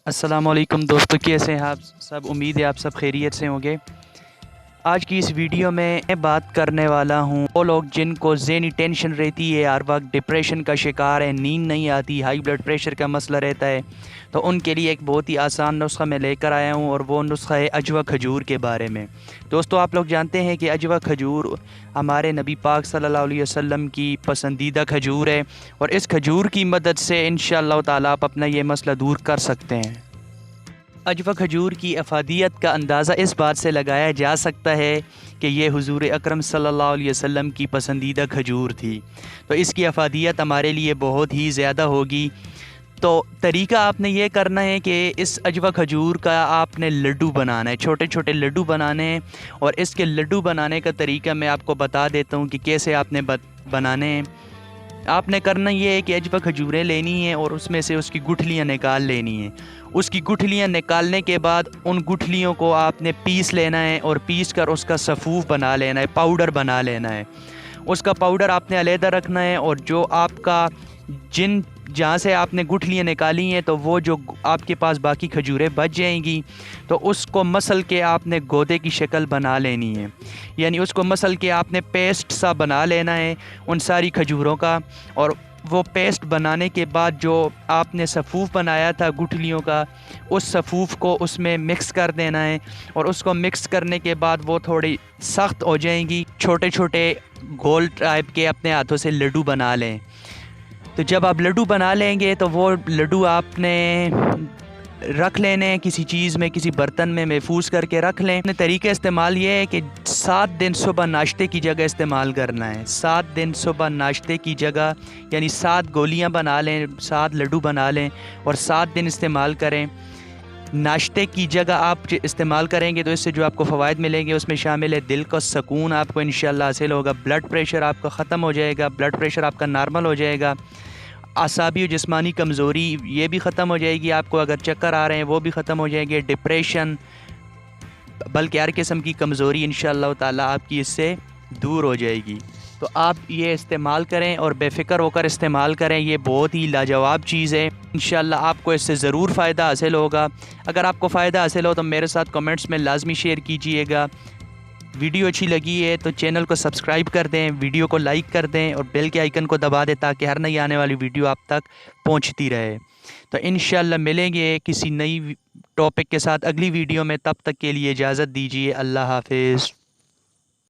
अस्सलामुअलैकुम दोस्तों, कैसे हैं आप सब। उम्मीद है आप सब खैरियत से होंगे। आज की इस वीडियो में मैं बात करने वाला हूं वो लोग जिनको ज़हनी टेंशन रहती है, हर वक्त डिप्रेशन का शिकार है, नींद नहीं आती, हाई ब्लड प्रेशर का मसला रहता है, तो उनके लिए एक बहुत ही आसान नुस्खा मैं लेकर आया हूं और वो नुस्खा है अजवा खजूर के बारे में। दोस्तों, आप लोग जानते हैं कि अजवा खजूर हमारे नबी पाक सल्लल्लाहु अलैहि वसल्लम की पसंदीदा खजूर है और इस खजूर की मदद से इंशाअल्लाह ताला आप अपना ये मसला दूर कर सकते हैं। अजवा खजूर की अफादियत का अंदाज़ा इस बात से लगाया जा सकता है कि ये हुज़ूर अकरम सल्लल्लाहु अलैहि वसल्लम की पसंदीदा खजूर थी, तो इसकी अफादियत हमारे लिए बहुत ही ज़्यादा होगी। तो तरीका आपने ये करना है कि इस अजवा खजूर का आपने लड्डू बनाना है, छोटे छोटे लड्डू बनाने हैं। और इसके लड्डू बनाने का तरीका मैं आपको बता देता हूँ कि कैसे आपने बनाने हैं। आपने करना ये है कि अजवा खजूरें लेनी है और उसमें से उसकी गुठलियाँ निकाल लेनी है। उसकी गुठलियाँ निकालने के बाद उन गुठलियों को आपने पीस लेना है और पीस कर उसका सफ़ूफ बना लेना है, पाउडर बना लेना है। उसका पाउडर आपने अलहदा रखना है और जो आपका जहाँ से आपने गुठलियाँ निकाली हैं, तो वो जो आपके पास बाकी खजूरें बच जाएंगी, तो उसको मसल के आपने गोदे की शक्ल बना लेनी है। यानी उसको मसल के आपने पेस्ट सा बना लेना है उन सारी खजूरों का। और वो पेस्ट बनाने के बाद जो आपने सफ़ूफ बनाया था गुठलियों का, उस सफ़ूफ को उसमें मिक्स कर देना है। और उसको मिक्स करने के बाद वो थोड़ी सख्त हो जाएंगी। छोटे छोटे गोल टाइप के अपने हाथों से लड्डू बना लें। तो जब आप लड्डू बना लेंगे तो वो लड्डू आपने रख लेने हैं किसी चीज़ में, किसी बर्तन में महफूज करके रख लें। अपने तरीके इस्तेमाल ये है कि 7 दिन सुबह नाश्ते की जगह इस्तेमाल करना है। 7 दिन सुबह नाश्ते की जगह, यानी 7 गोलियां बना लें, 7 लड्डू बना लें और 7 दिन इस्तेमाल करें। नाश्ते की जगह आप इस्तेमाल करेंगे तो इससे जो आपको फ़वाइद मिलेंगे उसमें शामिल है दिल का सुकून आपको इंशाअल्लाह हासिल होगा, ब्लड प्रेशर आपका ख़त्म हो जाएगा, ब्लड प्रेशर आपका नॉर्मल हो जाएगा, आसाबी और जिस्मानी कमज़ोरी ये भी ख़त्म हो जाएगी, आपको अगर चक्कर आ रहे हैं वो भी ख़त्म हो जाएंगे, डिप्रेशन बल्कि हर किस्म की कमज़ोरी इंशाअल्लाह ताला आपकी इससे दूर हो जाएगी। तो आप ये इस्तेमाल करें और बेफ़िक्र होकर इस्तेमाल करें। ये बहुत ही लाजवाब चीज़ है। इंशाअल्लाह आपको इससे ज़रूर फ़ायदा हासिल होगा। अगर आपको फ़ायदा हासिल हो तो मेरे साथ कमेंट्स में लाजमी शेयर कीजिएगा। वीडियो अच्छी लगी है तो चैनल को सब्सक्राइब कर दें, वीडियो को लाइक कर दें और बेल के आइकन को दबा दें ताकि हर नई आने वाली वीडियो आप तक पहुंचती रहे। तो इंशाअल्लाह मिलेंगे किसी नई टॉपिक के साथ अगली वीडियो में। तब तक के लिए इजाज़त दीजिए। अल्लाह हाफिज़।